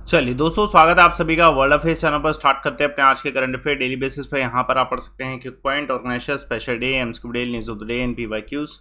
चलिए दोस्तों, स्वागत है आप सभी का वर्ल्ड अफेयर्स चैनल पर। स्टार्ट करते हैं अपने आज के करंट अफेयर डेली बेसिस पर। यहाँ पर आप पढ़ सकते हैं कि point, organisation, special day, MSQ day, news of the day and PYQs.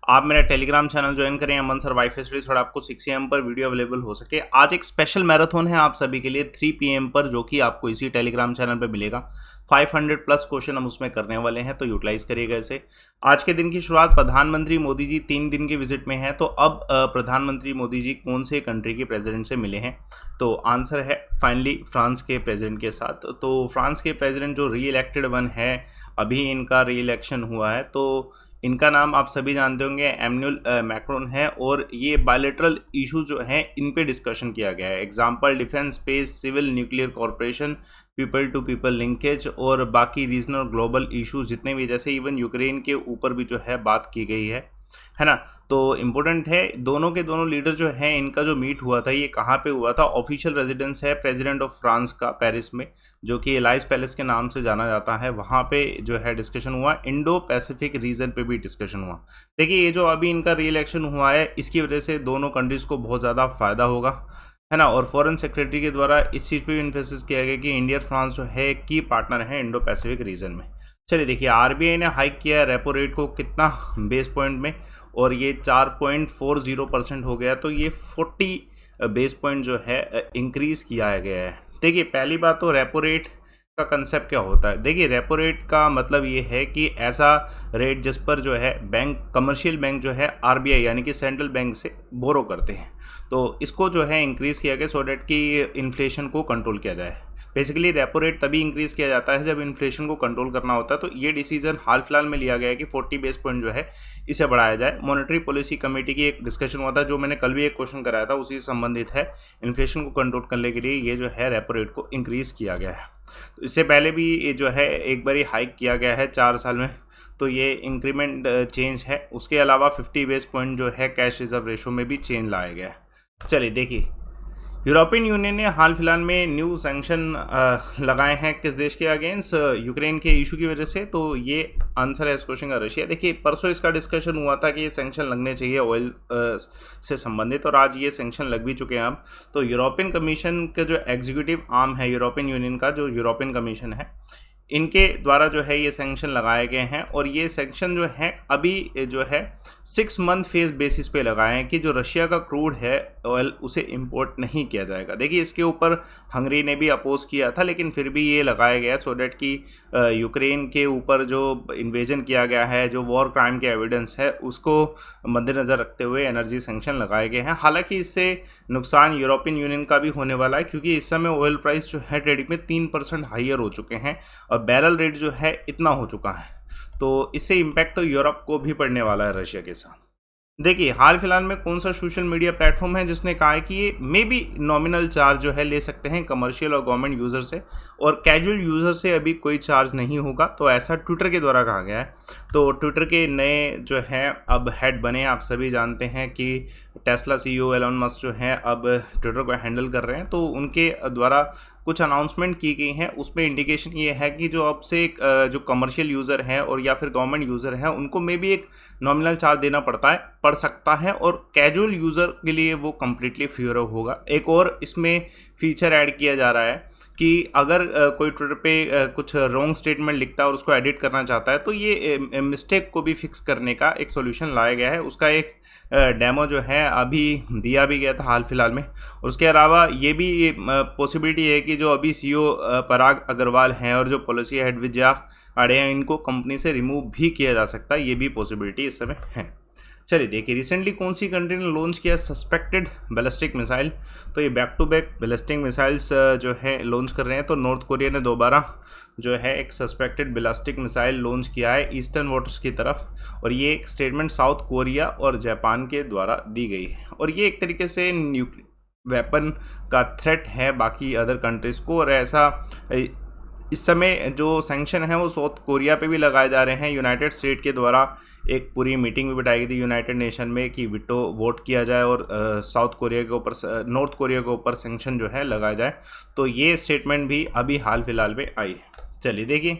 आप मेरा टेलीग्राम चैनल ज्वाइन करें, अमन सर वाईफाई स्टडीज, और आपको 6 AM पर वीडियो अवेलेबल हो सके। आज एक स्पेशल मैराथन है आप सभी के लिए 3 PM पर, जो कि आपको इसी टेलीग्राम चैनल पर मिलेगा। 500 प्लस क्वेश्चन हम उसमें करने वाले हैं, तो यूटिलाइज करिएगा इसे। आज के दिन की शुरुआत प्रधानमंत्री मोदी जी 3 दिन की विजिट में है। तो अब प्रधानमंत्री मोदी जी कौन से कंट्री के प्रेसिडेंट से मिले हैं? तो आंसर है फाइनली फ्रांस के प्रेसिडेंट के साथ। तो फ्रांस के प्रेसिडेंट जो री इलेक्टेड वन है, अभी इनका री इलेक्शन हुआ है, तो इनका नाम आप सभी जानते होंगे, एमैनुअल मैक्रोन है। और ये बायलैटरल इशू जो हैं इन पे डिस्कशन किया गया है। Example defence, space, civil, nuclear corporation, people to people linkage और बाकी रीजनल ग्लोबल इशूज जितने भी, जैसे इवन यूक्रेन के ऊपर भी जो है बात की गई है ना। तो इम्पोर्टेंट है, दोनों के दोनों लीडर जो हैं, इनका जो मीट हुआ था ये कहाँ पे हुआ था? ऑफिशियल रेजिडेंस है प्रेसिडेंट ऑफ फ्रांस का पेरिस में, जो कि एलाइस पैलेस के नाम से जाना जाता है। वहाँ पे जो है डिस्कशन हुआ। इंडो पैसिफिक रीजन पे भी डिस्कशन हुआ। देखिए, ये जो अभी इनका री इलेक्शन हुआ है, इसकी वजह से दोनों कंट्रीज़ को बहुत ज़्यादा फ़ायदा होगा, है ना। और फॉरेन सेक्रेटरी के द्वारा इस चीज़ पे भी इन्फोसिस किया गया कि इंडिया और फ्रांस जो है की पार्टनर है इंडो पैसिफिक रीजन में। चलिए देखिए, आरबीआई ने हाइक किया है रेपो रेट को कितना बेस पॉइंट में, और ये 4.40% हो गया। तो ये 40 बेस पॉइंट जो है इंक्रीज़ किया गया है। देखिए, पहली बात तो रेपो रेट का कंसेप्ट क्या होता है? देखिए, रेपो रेट का मतलब ये है कि ऐसा रेट जिस पर जो है बैंक, कमर्शियल बैंक जो है आरबीआई यानी कि सेंट्रल बैंक से बोरो करते हैं, तो इसको जो है इंक्रीज़ किया गया सो डैट कि इन्फ्लेशन को कंट्रोल किया जाए। बेसिकली रेपो रेट तभी इंक्रीज़ किया जाता है जब इन्फ्लेशन को कंट्रोल करना होता है। तो ये डिसीजन हाल फिलहाल में लिया गया है कि 40 बेस पॉइंट जो है इसे बढ़ाया जाए। मॉनेटरी पॉलिसी कमेटी की एक डिस्कशन हुआ था, जो मैंने कल भी एक क्वेश्चन कराया था, उसी से संबंधित है। इन्फ्लेशन को कंट्रोल करने के लिए ये जो है रेपो रेट को इंक्रीज़ किया गया है। तो इससे पहले भी ये जो है एक बार हाइक किया गया है 4 साल में, तो ये इंक्रीमेंट चेंज है। उसके अलावा 50 बेस पॉइंट जो है कैश रिजर्व रेशो में भी चेंज लाया गया है। चलिए देखिए, यूरोपियन यूनियन ने हाल फिलहाल में न्यू सैंक्शन लगाए हैं किस देश के अगेंस्ट? यूक्रेन के इशू की वजह से। तो ये आंसर है इस क्वेश्चन का रशिया। देखिए, परसों इसका डिस्कशन हुआ था कि ये सैंक्शन लगने चाहिए ऑयल से संबंधित, और आज ये सैंक्शन लग भी चुके हैं अब। तो यूरोपियन कमीशन का जो एग्जीक्यूटिव आर्म है यूरोपियन यूनियन का, जो यूरोपियन कमीशन है, इनके द्वारा जो है ये सैंक्शन लगाए गए हैं। और ये सैंक्शन जो है अभी जो है 6 मंथ फेज बेसिस पे लगाए हैं कि जो रशिया का क्रूड है ऑयल, उसे इंपोर्ट नहीं किया जाएगा। देखिए, इसके ऊपर हंगरी ने भी अपोज किया था, लेकिन फिर भी ये लगाया गया सो डैट कि यूक्रेन के ऊपर जो इन्वेजन किया गया है, जो वॉर क्राइम के एविडेंस है, उसको मद्देनज़र रखते हुए एनर्जी सैंक्शन लगाए गए हैं। हालांकि इससे नुकसान यूरोपियन यूनियन का भी होने वाला है, क्योंकि इस समय ऑयल प्राइस जो है ट्रेडिंग में 3% हाइयर हो चुके हैं और बैरल रेट जो है इतना हो चुका है। तो इससे इम्पैक्ट तो यूरोप को भी पड़ने वाला है रशिया के साथ। देखिए, हाल फिलहाल में कौन सा सोशल मीडिया प्लेटफॉर्म है जिसने कहा है कि ये मे बी नॉमिनल चार्ज जो है ले सकते हैं कमर्शियल और गवर्नमेंट यूज़र से, और कैजुअल यूज़र से अभी कोई चार्ज नहीं होगा। तो ऐसा ट्विटर के द्वारा कहा गया है। तो ट्विटर के नए जो हैं अब हेड बने, आप सभी जानते हैं कि टेस्ला CEO एलन मस्क जो हैं अब ट्विटर को हैंडल कर रहे हैं। तो उनके द्वारा कुछ अनाउंसमेंट की गई हैं, उसमें इंडिकेशन ये है कि जो अब से जो कमर्शियल यूज़र हैं और या फिर गवर्नमेंट यूज़र हैं, उनको मे बी एक नॉमिनल चार्ज देना पड़ सकता है, और कैजुअल यूज़र के लिए वो कम्प्लीटली फ्री होगा। एक और इसमें फीचर ऐड किया जा रहा है कि अगर कोई ट्विटर पे कुछ रॉन्ग स्टेटमेंट लिखता है और उसको एडिट करना चाहता है, तो ये मिस्टेक को भी फिक्स करने का एक सॉल्यूशन लाया गया है। उसका एक डेमो जो है अभी दिया भी गया था हाल फिलहाल में। और उसके अलावा ये भी पॉसिबिलिटी है कि जो अभी CEO पराग अग्रवाल हैं और जो पॉलिसी हेड विजया आड़े हैं, इनको कंपनी से रिमूव भी किया जा सकता है। ये भी पॉसिबिलिटी इस समय है। चलिए देखिए, रिसेंटली कौन सी कंट्री ने लॉन्च किया सस्पेक्टेड बैलिस्टिक मिसाइल? तो ये back to back ballistic missiles जो है लॉन्च कर रहे हैं। तो नॉर्थ कोरिया ने दोबारा जो है एक सस्पेक्टेड बैलिस्टिक मिसाइल लॉन्च किया है ईस्टर्न वाटर्स की तरफ, और ये एक स्टेटमेंट साउथ कोरिया और जापान के द्वारा दी गई है। और ये एक तरीके से न्यूक्लियर वेपन का थ्रेट है बाकी अदर कंट्रीज़ को। और ऐसा इस समय जो सैंक्शन है वो साउथ कोरिया पे भी लगाए जा रहे हैं। यूनाइटेड स्टेट के द्वारा एक पूरी मीटिंग भी बिठाई गई थी यूनाइटेड नेशन में कि वीटो वोट किया जाए और साउथ कोरिया के ऊपर, नॉर्थ कोरिया के ऊपर सैंक्शन जो है लगाया जाए। तो ये स्टेटमेंट भी अभी हाल फिलहाल में आई है। चलिए देखिए,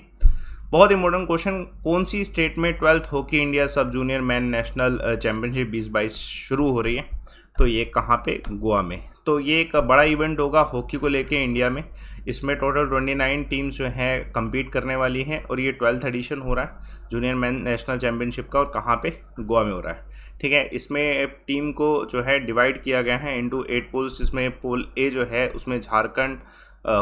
बहुत इंपॉर्टेंट क्वेश्चन, कौन सी स्टेट में 12th हॉकी इंडिया सब जूनियर मैन नेशनल चैंपियनशिप 2022 शुरू हो रही है? तो ये कहाँ पे? गोवा में। तो ये एक बड़ा इवेंट होगा हॉकी को लेके इंडिया में। इसमें टोटल 29 टीम्स जो हैं compete करने वाली हैं और ये 12th एडिशन हो रहा है जूनियर मैन नेशनल चैम्पियनशिप का, और कहाँ पे, गोवा में हो रहा है। ठीक है, इसमें टीम को जो है डिवाइड किया गया है इनटू 8 पूल्स। इसमें पूल ए जो है उसमें झारखंड,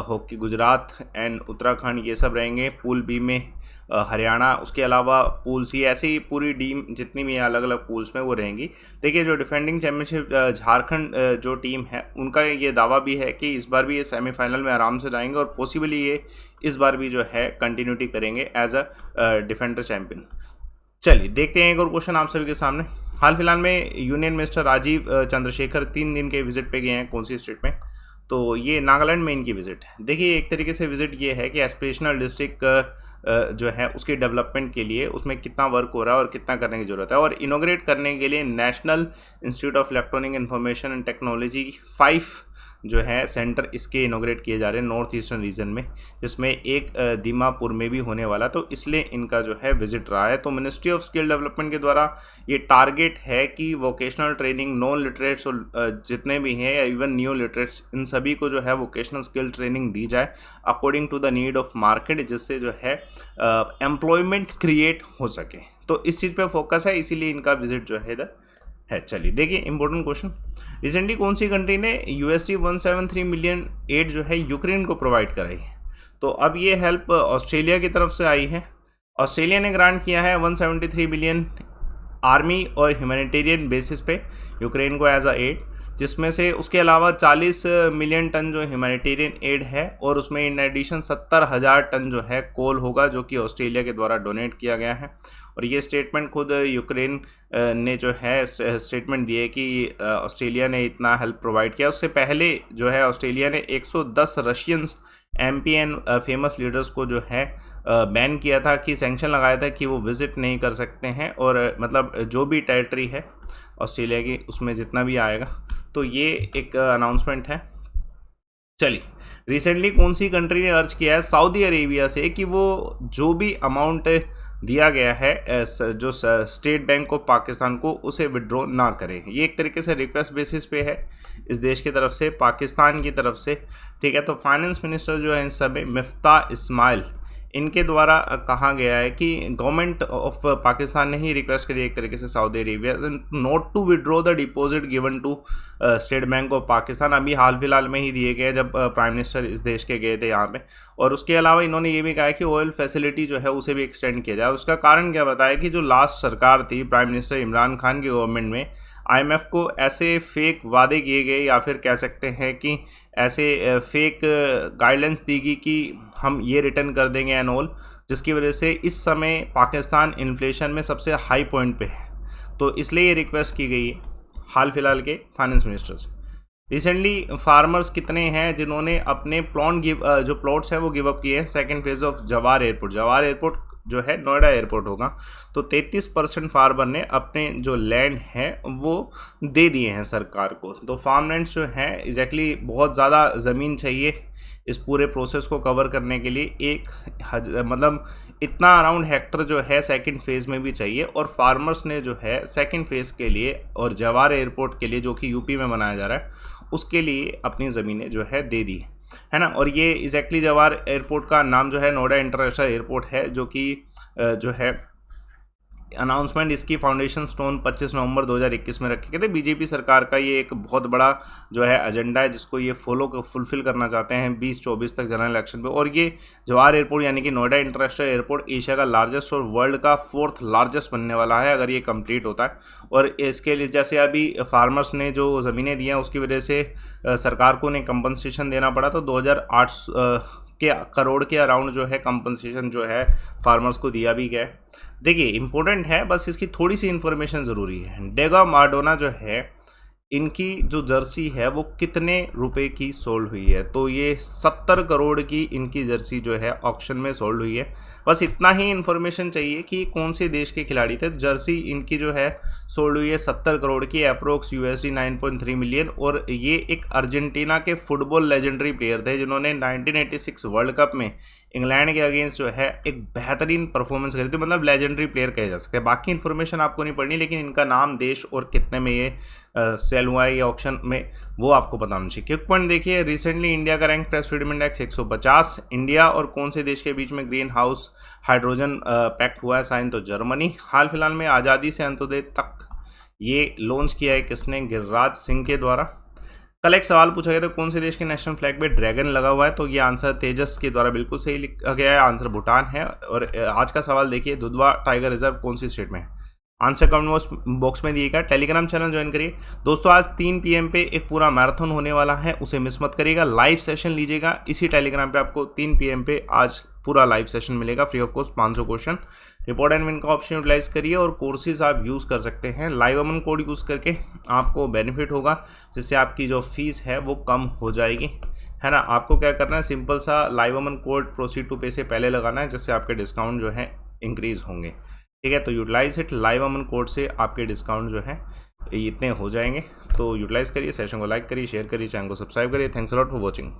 हॉकी गुजरात एंड उत्तराखंड ये सब रहेंगे। पूल बी में हरियाणा, उसके अलावा पूल सी, ऐसे ही पूरी टीम जितनी भी अलग अलग पूल्स में वो रहेंगी। देखिए जो डिफेंडिंग चैम्पियनशिप झारखंड जो टीम है उनका ये दावा भी है कि इस बार भी ये सेमीफाइनल में आराम से जाएंगे और पॉसिबली ये इस बार भी जो है कंटिन्यूटी करेंगे एज अ डिफेंडर चैम्पियन। चलिए देखते हैं एक और क्वेश्चन आप सभी के सामने। हाल फिलहाल में यूनियन मिनिस्टर राजीव चंद्रशेखर 3 दिन के विजिट पे गए हैं कौन सी स्टेट में, तो ये नागालैंड में इनकी विजिट है। देखिए एक तरीके से विजिट ये है कि एस्पिरेशनल डिस्ट्रिक्ट जो है उसके डेवलपमेंट के लिए उसमें कितना वर्क हो रहा है और कितना करने की ज़रूरत है। और इनोग्रेट करने के लिए national institute of electronic information and technology 5 जो है सेंटर इसके इनोग्रेट किए जा रहे हैं नॉर्थ ईस्टर्न रीजन में, जिसमें एक दीमापुर में भी होने वाला, तो इसलिए इनका जो है विजिट रहा है। तो मिनिस्ट्री ऑफ स्किल डेवलपमेंट के द्वारा ये टारगेट है कि वोकेशनल ट्रेनिंग नॉन लिटरेट्स और जितने भी हैं या इवन न्यू लिटरेट्स, इन सभी को जो है वोकेशनल स्किल ट्रेनिंग दी जाए according to the need of market, जिससे जो है एम्प्लॉयमेंट क्रिएट हो सके। तो इस चीज़ पे फोकस है, इसीलिए इनका विजिट जो है इधर है। चलिए देखिए इंपॉर्टेंट क्वेश्चन, रिसेंटली कौन सी कंट्री ने $173 मिलियन एड जो है यूक्रेन को प्रोवाइड कराई है, तो अब ये हेल्प ऑस्ट्रेलिया की तरफ से आई है। ऑस्ट्रेलिया ने ग्रांट किया है 173 मिलियन आर्मी और ह्यूमैनिटेरियन बेसिस पे यूक्रेन को एज अ एड, जिसमें से उसके अलावा 40 मिलियन टन जो ह्यूमैनिटेरियन एड है और उसमें इन एडिशन 70,000 टन जो है कोल होगा जो कि ऑस्ट्रेलिया के द्वारा डोनेट किया गया है। और ये स्टेटमेंट खुद यूक्रेन ने जो है स्टेटमेंट दिए कि ऑस्ट्रेलिया ने इतना हेल्प प्रोवाइड किया। उससे पहले जो है ऑस्ट्रेलिया ने 110 Russians MP and famous leaders को जो है बैन किया था, कि सैंक्शन लगाया था कि वो विज़िट नहीं कर सकते हैं, और मतलब जो भी टेरिटरी है ऑस्ट्रेलिया की उसमें जितना भी आएगा। तो ये एक अनाउंसमेंट है। चलिए रिसेंटली कौन सी कंट्री ने अर्ज किया है सऊदी अरेबिया से कि वो जो भी अमाउंट दिया गया है जो स्टेट बैंक ऑफ पाकिस्तान को उसे विड्रॉ ना करे। ये एक तरीके से रिक्वेस्ट बेसिस पे है इस देश की तरफ से, पाकिस्तान की तरफ से। ठीक है, तो फाइनेंस मिनिस्टर जो है इन सब मिफ्ता इस्माइल, इनके द्वारा कहा गया है कि गवर्नमेंट ऑफ पाकिस्तान ने ही रिक्वेस्ट करी एक तरीके से Saudi Arabia not to withdraw the deposit given to State Bank of Pakistan. अभी हाल फिलहाल में ही दिए गए जब प्राइम मिनिस्टर इस देश के गए थे यहाँ पे। और उसके अलावा इन्होंने ये भी कहा कि ऑयल फैसिलिटी जो है उसे भी एक्सटेंड किया जाए। उसका कारण क्या बताया कि जो लास्ट सरकार थी प्राइम मिनिस्टर इमरान खान की गवर्नमेंट में, आईएमएफ को ऐसे फेक वादे किए गए या फिर कह सकते हैं कि ऐसे फेक गाइडलाइंस दी गई कि हम ये रिटर्न कर देंगे एंड ऑल, जिसकी वजह से इस समय पाकिस्तान इन्फ्लेशन में सबसे हाई पॉइंट पे है। तो इसलिए ये रिक्वेस्ट की गई है हाल फिलहाल के फाइनेंस मिनिस्टर से। रिसेंटली फार्मर्स कितने हैं जिन्होंने अपने जो प्लॉट्स हैं वो गिव अप किए हैं सेकेंड फेज ऑफ जवार एयरपोर्ट। जवार एयरपोर्ट जो है नोएडा एयरपोर्ट होगा, तो 33% फार्मर ने अपने जो लैंड है वो दे दिए हैं सरकार को। तो फार्म लैंड्स जो हैं एग्जैक्टली बहुत ज़्यादा ज़मीन चाहिए इस पूरे प्रोसेस को कवर करने के लिए। मतलब इतना अराउंड हेक्टर जो है सेकंड फेज़ में भी चाहिए, और फार्मर्स ने जो है सेकंड फेज़ के लिए और जवार एयरपोर्ट के लिए जो कि यूपी में बनाया जा रहा है उसके लिए अपनी ज़मीनें जो है दे दी है ना। और ये एग्जैक्टली जवार एयरपोर्ट का नाम जो है नोएडा इंटरनेशनल एयरपोर्ट है, जो कि जो है अनाउंसमेंट इसकी फाउंडेशन स्टोन 25 नवंबर 2021 में रखे गए थे। बीजेपी सरकार का ये एक बहुत बड़ा जो है एजेंडा है जिसको ये फुलफिल करना चाहते हैं 2024 तक जनरल इलेक्शन पे। और ये जवाहर एयरपोर्ट यानी कि नोएडा इंटरनेशनल एयरपोर्ट एशिया का लार्जेस्ट और वर्ल्ड का 4th लार्जेस्ट बनने वाला है अगर ये कंप्लीट होता है। और इसके लिए जैसे अभी फार्मर्स ने जो ज़मीनें दी हैं उसकी वजह से सरकार को उन्हें कंपनसेशन देना पड़ा, तो 2008 के करोड़ के अराउंड जो है कंपनसेशन जो है फार्मर्स को दिया भी गया। देखिए इंपॉर्टेंट है, बस इसकी थोड़ी सी इन्फॉर्मेशन ज़रूरी है। डेगा माराडोना जो है इनकी जो जर्सी है वो कितने रुपए की सोल्ड हुई है, तो ये 70 करोड़ की इनकी जर्सी जो है ऑक्शन में सोल्ड हुई है। बस इतना ही इन्फॉर्मेशन चाहिए कि कौन से देश के खिलाड़ी थे। जर्सी इनकी जो है सोल्ड हुई है 70 करोड़ की, अप्रोक्स USD 9.3 मिलियन। और ये एक अर्जेंटीना के फुटबॉल लेजेंडरी प्लेयर थे जिन्होंने 1986 वर्ल्ड कप में इंग्लैंड के अगेंस्ट जो है एक बेहतरीन परफॉर्मेंस करी थी, मतलब लेजेंडरी प्लेयर कहे जा सकते हैं। बाकी इन्फॉर्मेशन आपको नहीं पढ़नी, लेकिन इनका नाम, देश और कितने में ये सेल हुआ है ये ऑक्शन में, वो आपको बताना चाहिए। क्विक पॉइंट देखिए, रिसेंटली इंडिया का rank press freedom index 150। India और कौन से देश के बीच में ग्रीन हाउस हाइड्रोजन पैक्ट हुआ है साइन, तो जर्मनी। हाल फिलहाल में आज़ादी से अंत्योदय तक ये लॉन्च किया है किसने, गिरिराज सिंह के द्वारा। कल एक सवाल पूछा गया था कौन से देश के नेशनल फ्लैग पे ड्रैगन लगा हुआ है, तो ये आंसर तेजस के द्वारा बिल्कुल सही लिखा गया है, आंसर भूटान है। और आज का सवाल देखिए, दुधवा टाइगर रिजर्व कौन सी स्टेट में है, आंसर कमेंट बॉक्स में दिएगा। टेलीग्राम चैनल ज्वाइन करिए दोस्तों। आज 3 PM पे एक पूरा मैराथन होने वाला है, उसे मिस मत करिएगा। लाइव सेशन लीजिएगा इसी टेलीग्राम पे, आपको 3 PM पे आज पूरा लाइव सेशन मिलेगा free of cost, 500 question. Report and win का ऑप्शन यूटिलाइज करिए और कोर्सेज आप यूज़ कर सकते हैं। लाइव अमन कोड यूज़ करके आपको बेनिफिट होगा, जिससे आपकी जो फीस है वो कम हो जाएगी, है ना। आपको क्या करना है, सिंपल सा live Aman code proceed to pay से पहले लगाना है, जिससे आपके डिस्काउंट जो है इंक्रीज़ होंगे, ठीक है। तो utilise it, live Aman code से आपके डिस्काउंट जो है इतने हो जाएंगे। तो यूटिलाइज करिए, सेशन को लाइक करिए, शेयर करिए, चैनल को सब्सक्राइब करिए। Thanks a lot for watching.